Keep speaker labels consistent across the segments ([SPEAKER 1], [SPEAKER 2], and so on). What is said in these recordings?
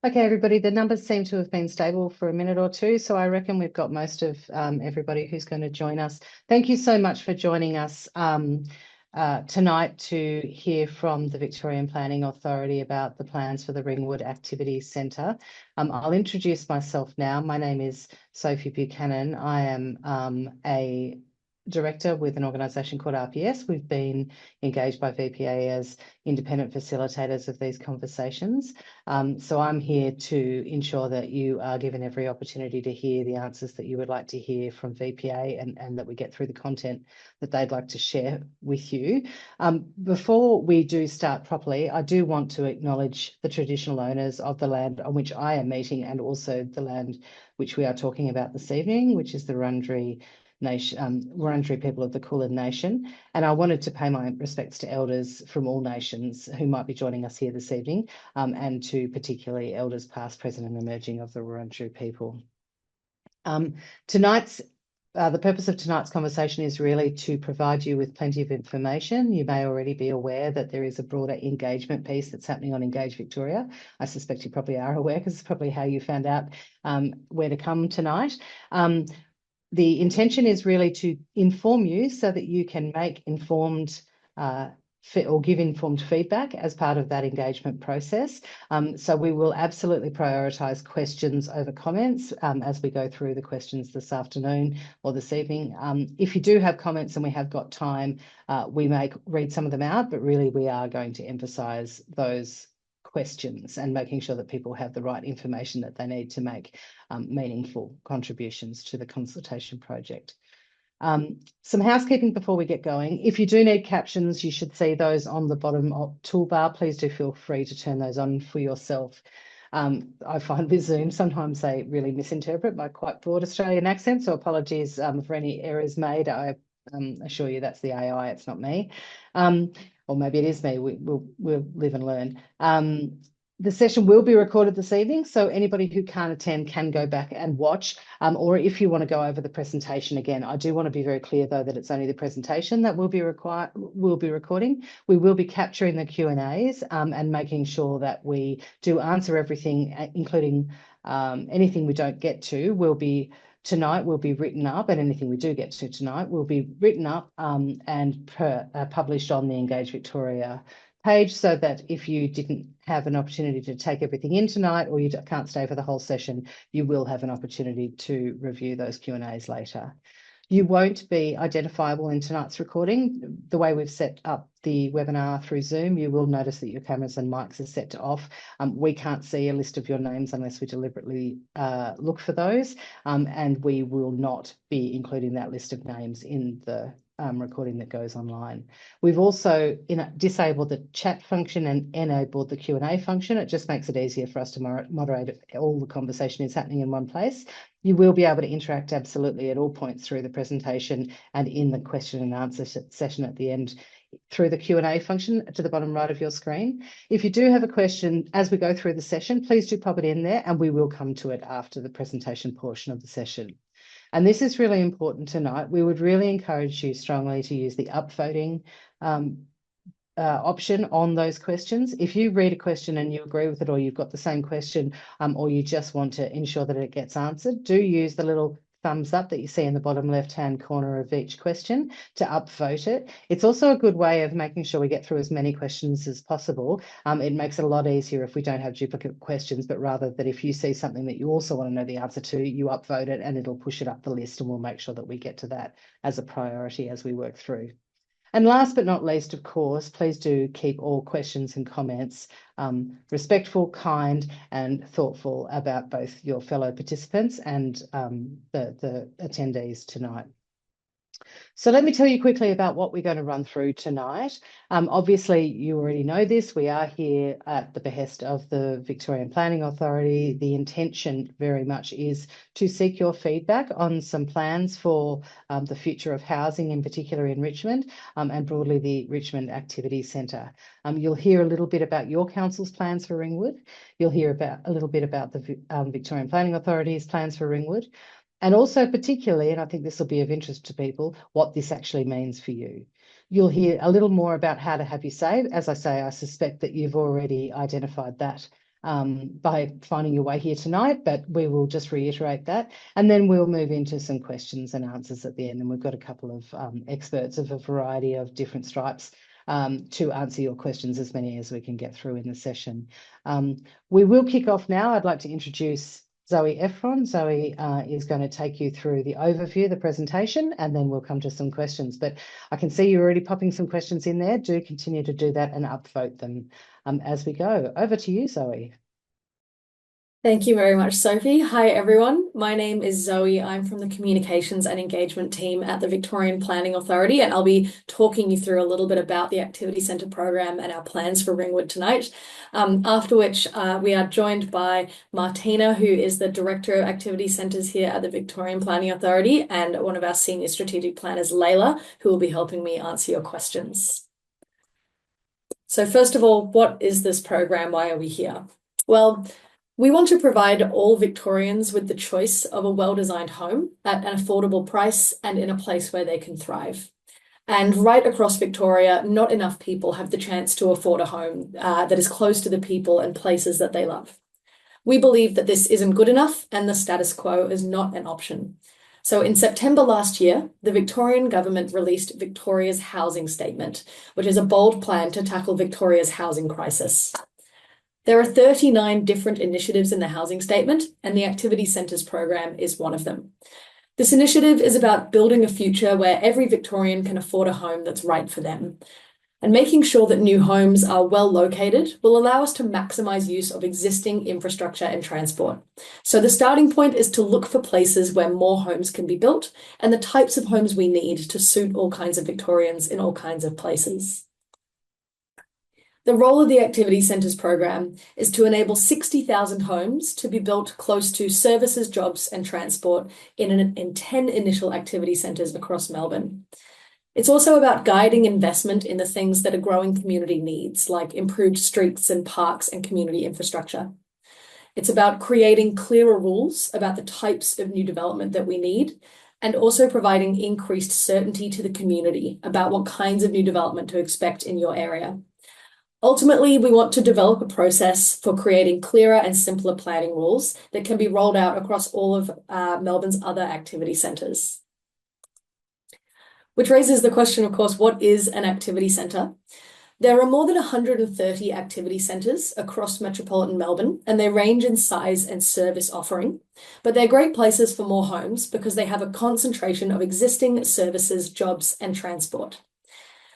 [SPEAKER 1] Okay, everybody, the numbers seem to have been stable for a minute or two, so I reckon we've got most of everybody who's going to join us. Thank you so much for joining us tonight to hear from the Victorian Planning Authority about the plans for the Ringwood Activity Centre. I'll introduce myself now. My name is Sophie Buchanan. I am a director with an organisation called RPS. We've been engaged by VPA as independent facilitators of these conversations. So I'm here to ensure that you are given every opportunity to hear the answers that you would like to hear from VPA and that we get through the content that they'd like to share with you. Before we do start properly, I do want to acknowledge the traditional owners of the land on which I am meeting and also the land which we are talking about this evening, which is the Wurundjeri Wurundjeri people of the Kulin Nation. And I wanted to pay my respects to elders from all nations who might be joining us here this evening, and to particularly elders past, present and emerging of the Wurundjeri people. The purpose of tonight's conversation is really to provide you with plenty of information. You may already be aware that there is a broader engagement piece that's happening on Engage Victoria. I suspect you probably are aware because it's probably how you found out where to come tonight. The intention is really to inform you so that you can make informed or give informed feedback as part of that engagement process. So we will absolutely prioritise questions over comments as we go through the questions this afternoon or this evening. If you do have comments and we have got time, we may read some of them out, but really we are going to emphasise those questions and making sure that people have the right information that they need to make meaningful contributions to the consultation project. Some housekeeping before we get going. If you do need captions, you should see those on the bottom toolbar. Please do feel free to turn those on for yourself. I find with Zoom, sometimes they really misinterpret my quite broad Australian accent, so apologies for any errors made. I assure you that's the AI, it's not me. Or maybe it is me, we'll live and learn. The session will be recorded this evening, so anybody who can't attend can go back and watch, or if you want to go over the presentation again. I do want to be very clear, though, that it's only the presentation that we'll be recording. We will be capturing the Q&As and making sure that we do answer everything, including anything we don't get to tonight will be written up, and anything we do get to tonight will be written up and published on the Engage Victoria page, so that if you didn't have an opportunity to take everything in tonight or you can't stay for the whole session, you will have an opportunity to review those Q&As later. You won't be identifiable in tonight's recording. The way we've set up the webinar through Zoom, you will notice that your cameras and mics are set to off. We can't see a list of your names unless we deliberately look for those, and we will not be including that list of names in the recording that goes online. We've also disabled the chat function and enabled the Q&A function. It just makes it easier for us to moderate it. All the conversation is happening in one place. You will be able to interact absolutely at all points through the presentation and in the question and answer session at the end through the Q&A function to the bottom right of your screen. If you do have a question as we go through the session, please do pop it in there and we will come to it after the presentation portion of the session. And this is really important tonight. We would really encourage you strongly to use the upvoting option on those questions. If you read a question and you agree with it, or you've got the same question, or you just want to ensure that it gets answered, do use the little thumbs up that you see in the bottom left-hand corner of each question to upvote it. It's also a good way of making sure we get through as many questions as possible. It makes it a lot easier if we don't have duplicate questions, but rather that if you see something that you also want to know the answer to, you upvote it and it'll push it up the list, and we'll make sure that we get to that as a priority as we work through. And last but not least, of course, please do keep all questions and comments respectful, kind, and thoughtful about both your fellow participants and the attendees tonight. So let me tell you quickly about what we're going to run through tonight. Obviously, you already know this. We are here at the behest of the Victorian Planning Authority. The intention very much is to seek your feedback on some plans for the future of housing, in particular in Richmond, and broadly the Richmond Activity Centre. You'll hear a little bit about your council's plans for Ringwood. You'll hear a little bit about the Victorian Planning Authority's plans for Ringwood. And also particularly, and I think this will be of interest to people, what this actually means for you. You'll hear a little more about how to have your say. As I say, I suspect that you've already identified that by finding your way here tonight, but we will just reiterate that. And then we'll move into some questions and answers at the end. And we've got a couple of experts of a variety of different stripes to answer your questions, as many as we can get through in the session. We will kick off now. I'd like to introduce Zoe Efron. Zoe is going to take you through the overview, the presentation, and then we'll come to some questions. But I can see you're already popping some questions in there. Do continue to do that and upvote them as we go. Over to you, Zoe.
[SPEAKER 2] Thank you very much, Sophie. Hi, everyone. My name is Zoe. I'm from the Communications and Engagement team at the Victorian Planning Authority, and I'll be talking you through a little bit about the Activity Centre program and our plans for Ringwood tonight. After which we are joined by Martina, who is the Director of Activity Centres here at the Victorian Planning Authority, and one of our Senior Strategic Planners, Layla, who will be helping me answer your questions. So first of all, what is this program? Why are we here? Well, we want to provide all Victorians with the choice of a well-designed home at an affordable price and in a place where they can thrive. And right across Victoria, not enough people have the chance to afford a home that is close to the people and places that they love. We believe that this isn't good enough and the status quo is not an option. So in September last year, the Victorian government released Victoria's Housing Statement, which is a bold plan to tackle Victoria's housing crisis. There are 39 different initiatives in the housing statement, and the Activity Centres program is one of them. This initiative is about building a future where every Victorian can afford a home that's right for them. And making sure that new homes are well located will allow us to maximise use of existing infrastructure and transport. So the starting point is to look for places where more homes can be built and the types of homes we need to suit all kinds of Victorians in all kinds of places. The role of the Activity Centres program is to enable 60,000 homes to be built close to services, jobs and transport in 10 initial activity centres across Melbourne. It's also about guiding investment in the things that a growing community needs, like improved streets and parks and community infrastructure. It's about creating clearer rules about the types of new development that we need, and also providing increased certainty to the community about what kinds of new development to expect in your area. Ultimately, we want to develop a process for creating clearer and simpler planning rules that can be rolled out across all of Melbourne's other activity centres. Which raises the question, of course, what is an activity centre? There are more than 130 activity centres across metropolitan Melbourne, and they range in size and service offering, but they're great places for more homes because they have a concentration of existing services, jobs and transport.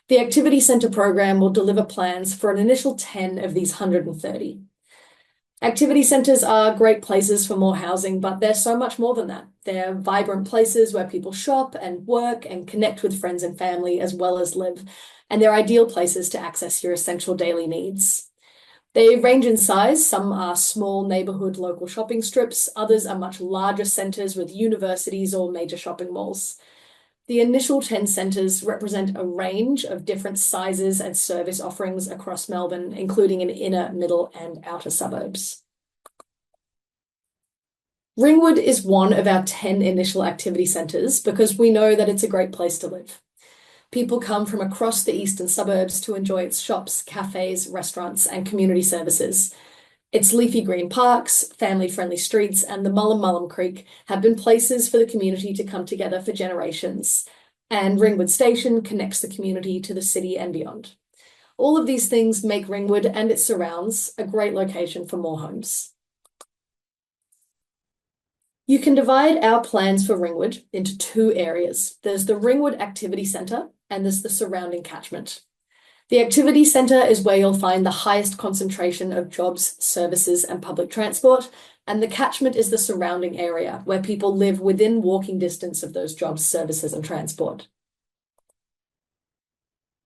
[SPEAKER 2] The Activity Centre program will deliver plans for an initial 10 of these 130. Activity centres are great places for more housing, but they're so much more than that. They're vibrant places where people shop and work and connect with friends and family as well as live, and they're ideal places to access your essential daily needs. They range in size. Some are small neighbourhood local shopping strips, others are much larger centres with universities or major shopping malls. The initial 10 centres represent a range of different sizes and service offerings across Melbourne, including in inner, middle and outer suburbs. Ringwood is one of our 10 initial activity centres because we know that it's a great place to live. People come from across the eastern suburbs to enjoy its shops, cafes, restaurants and community services. Its leafy green parks, family-friendly streets and the Mullum Creek have been places for the community to come together for generations, and Ringwood Station connects the community to the city and beyond. All of these things make Ringwood and its surrounds a great location for more homes. You can divide our plans for Ringwood into two areas. There's the Ringwood Activity Centre and there's the surrounding catchment. The Activity Centre is where you'll find the highest concentration of jobs, services and public transport, and the catchment is the surrounding area where people live within walking distance of those jobs, services and transport.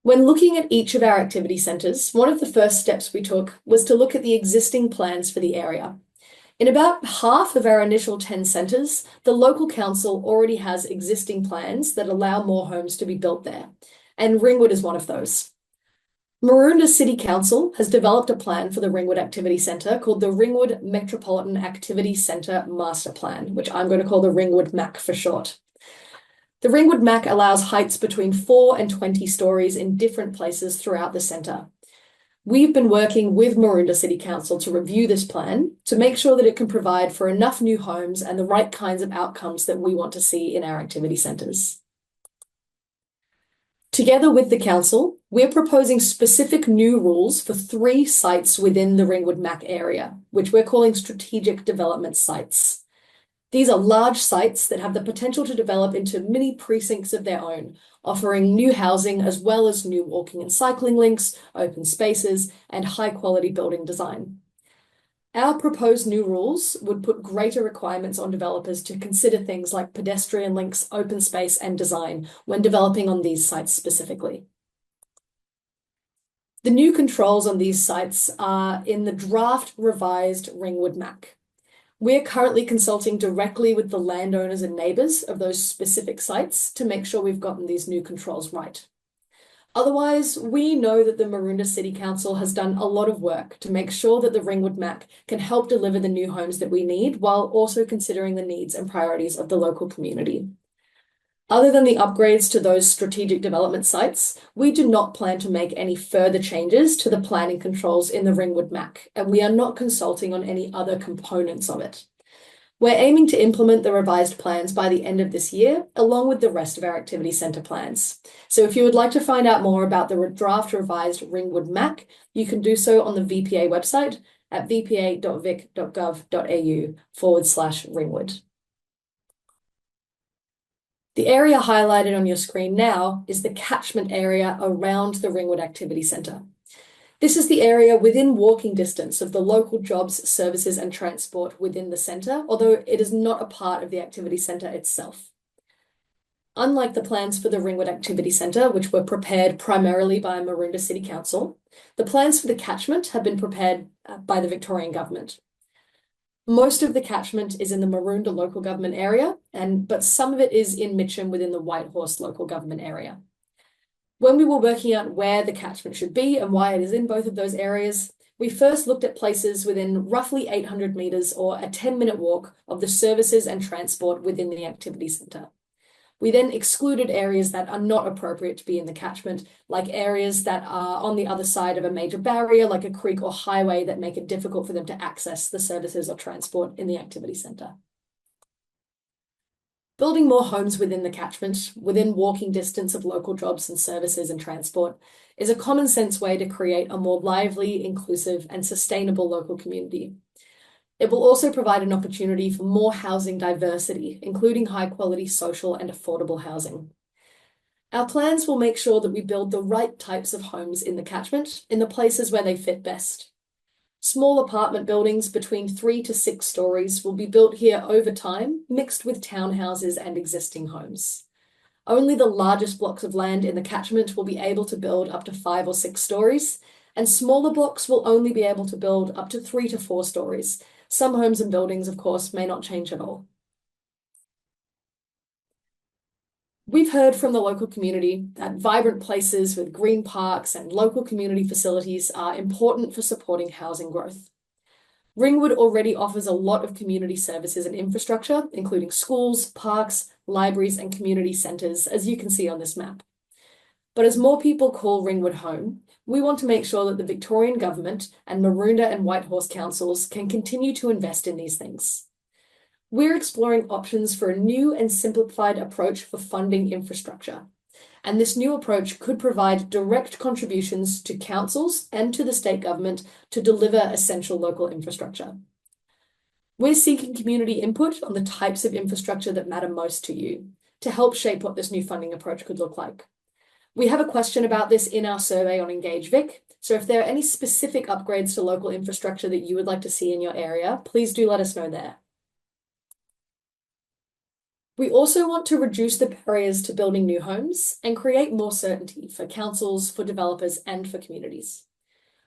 [SPEAKER 2] When looking at each of our activity centres, one of the first steps we took was to look at the existing plans for the area. In about half of our initial 10 centres, the local council already has existing plans that allow more homes to be built there, and Ringwood is one of those. Maroondah City Council has developed a plan for the Ringwood Activity Centre called the Ringwood Metropolitan Activity Centre Master Plan, which I'm going to call the Ringwood MAC for short. The Ringwood MAC allows heights between 4 and 20 stories in different places throughout the centre. We've been working with Maroondah City Council to review this plan to make sure that it can provide for enough new homes and the right kinds of outcomes that we want to see in our activity centres. Together with the council, we're proposing specific new rules for 3 sites within the Ringwood MAC area, which we're calling strategic development sites. These are large sites that have the potential to develop into mini precincts of their own, offering new housing as well as new walking and cycling links, open spaces, and high-quality building design. Our proposed new rules would put greater requirements on developers to consider things like pedestrian links, open space, and design when developing on these sites specifically. The new controls on these sites are in the draft revised Ringwood MAC. We're currently consulting directly with the landowners and neighbours of those specific sites to make sure we've gotten these new controls right. Otherwise, we know that the Maroondah City Council has done a lot of work to make sure that the Ringwood MAC can help deliver the new homes that we need while also considering the needs and priorities of the local community. Other than the upgrades to those strategic development sites, we do not plan to make any further changes to the planning controls in the Ringwood MAC, and we are not consulting on any other components of it. We're aiming to implement the revised plans by the end of this year, along with the rest of our activity centre plans. So if you would like to find out more about the draft revised Ringwood MAC, you can do so on the VPA website at vpa.vic.gov.au/Ringwood. The area highlighted on your screen now is the catchment area around the Ringwood Activity Centre. This is the area within walking distance of the local jobs, services and transport within the centre, although it is not a part of the activity centre itself. Unlike the plans for the Ringwood Activity Centre, which were prepared primarily by Maroondah City Council, the plans for the catchment have been prepared by the Victorian Government. Most of the catchment is in the Maroondah local government area, but some of it is in Mitcham within the Whitehorse local government area. When we were working out where the catchment should be and why it is in both of those areas, we first looked at places within roughly 800 metres or a 10-minute walk of the services and transport within the activity centre. We then excluded areas that are not appropriate to be in the catchment, like areas that are on the other side of a major barrier, like a creek or highway, that make it difficult for them to access the services or transport in the activity centre. Building more homes within the catchment, within walking distance of local jobs and services and transport, is a common sense way to create a more lively, inclusive and sustainable local community. It will also provide an opportunity for more housing diversity, including high quality social and affordable housing. Our plans will make sure that we build the right types of homes in the catchment, in the places where they fit best. Small apartment buildings between 3 to 6 stories will be built here over time, mixed with townhouses and existing homes. Only the largest blocks of land in the catchment will be able to build up to 5 or 6 stories, and smaller blocks will only be able to build up to 3 to 4 stories. Some homes and buildings, of course, may not change at all. We've heard from the local community that vibrant places with green parks and local community facilities are important for supporting housing growth. Ringwood already offers a lot of community services and infrastructure, including schools, parks, libraries, and community centres, as you can see on this map. But as more people call Ringwood home, we want to make sure that the Victorian Government and Maroondah and Whitehorse councils can continue to invest in these things. We're exploring options for a new and simplified approach for funding infrastructure, and this new approach could provide direct contributions to councils and to the state government to deliver essential local infrastructure. We're seeking community input on the types of infrastructure that matter most to you to help shape what this new funding approach could look like. We have a question about this in our survey on Engage Vic, so if there are any specific upgrades to local infrastructure that you would like to see in your area, please do let us know there. We also want to reduce the barriers to building new homes and create more certainty for councils, for developers, and for communities.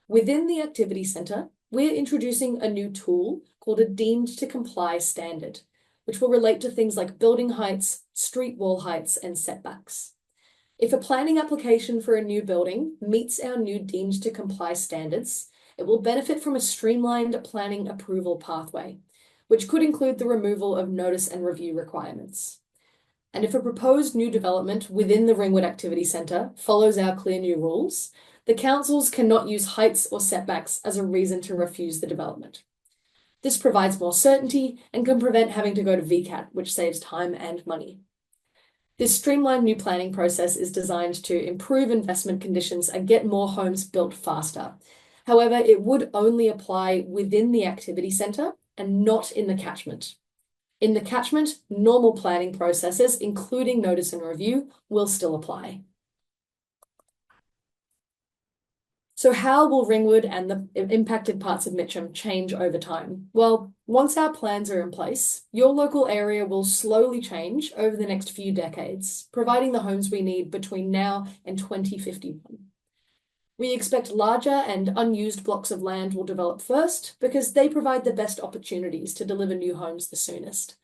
[SPEAKER 2] Within the activity centre, we're introducing a new tool called a deemed to comply standard, which will relate to things like building heights, street wall heights, and setbacks. If a planning application for a new building meets our new deemed to comply standards, it will benefit from a streamlined planning approval pathway, which could include the removal of notice and review requirements. And if a proposed new development within the Ringwood Activity Centre follows our clear new rules, the councils cannot use heights or setbacks as a reason to refuse the development. This provides more certainty and can prevent having to go to VCAT, which saves time and money. This streamlined new planning process is designed to improve investment conditions and get more homes built faster. However, it would only apply within the activity centre and not in the catchment. In the catchment, normal planning processes, including notice and review, will still apply. So how will Ringwood and the impacted parts of Mitcham change over time? Well, once our plans are in place, your local area will slowly change over the next few decades, providing the homes we need between now and 2051. We expect larger and unused blocks of land will develop first because they provide the best opportunities to deliver new homes the soonest.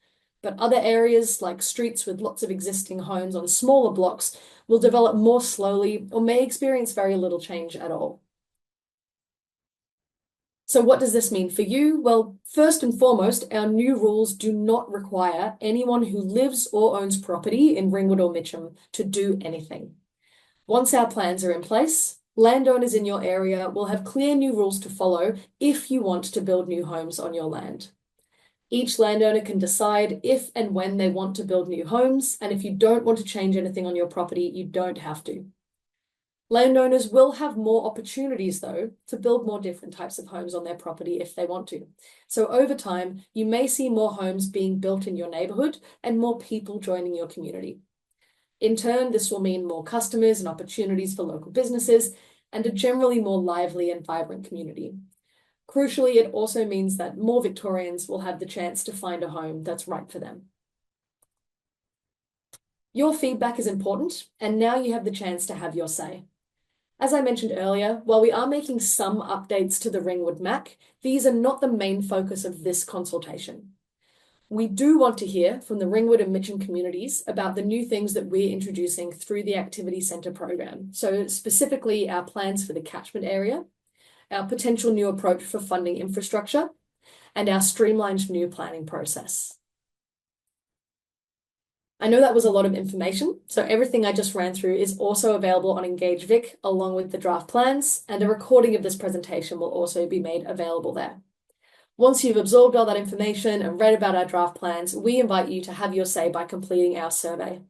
[SPEAKER 2] But other areas, like streets with lots of existing homes on smaller blocks, will develop more slowly or may experience very little change at all. So what does this mean for you? Well, first and foremost, our new rules do not require anyone who lives or owns property in Ringwood or Mitcham to do anything. Once our plans are in place, landowners in your area will have clear new rules to follow if you want to build new homes on your land. Each landowner can decide if and when they want to build new homes, and if you don't want to change anything on your property, you don't have to. Landowners will have more opportunities, though, to build more different types of homes on their property if they want to. So over time, you may see more homes being built in your neighbourhood and more people joining your community. In turn, this will mean more customers and opportunities for local businesses and a generally more lively and vibrant community. Crucially, it also means that more Victorians will have the chance to find a home that's right for them. Your feedback is important, and now you have the chance to have your say. As I mentioned earlier, while we are making some updates to the Ringwood MAC, these are not the main focus of this consultation. We do want to hear from the Ringwood and Mitcham communities about the new things that we're introducing through the Activity Centre program. So specifically our plans for the catchment area, our potential new approach for funding infrastructure, and our streamlined new planning process. I know that was a lot of information, so everything I just ran through is also available on Engage Vic along with the draft plans, and a recording of this presentation will also be made available there. Once you've absorbed all that information and read about our draft plans, we invite you to have your say by completing our survey.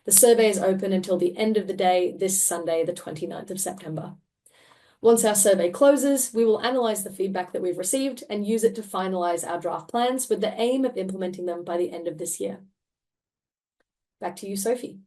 [SPEAKER 2] The survey is open until the end of the day this Sunday, the 29th of September. Once our survey closes, we will analyse the feedback that we've received and use it to finalise our draft plans with the aim of implementing them by the end of this year. Back to you, Sophie.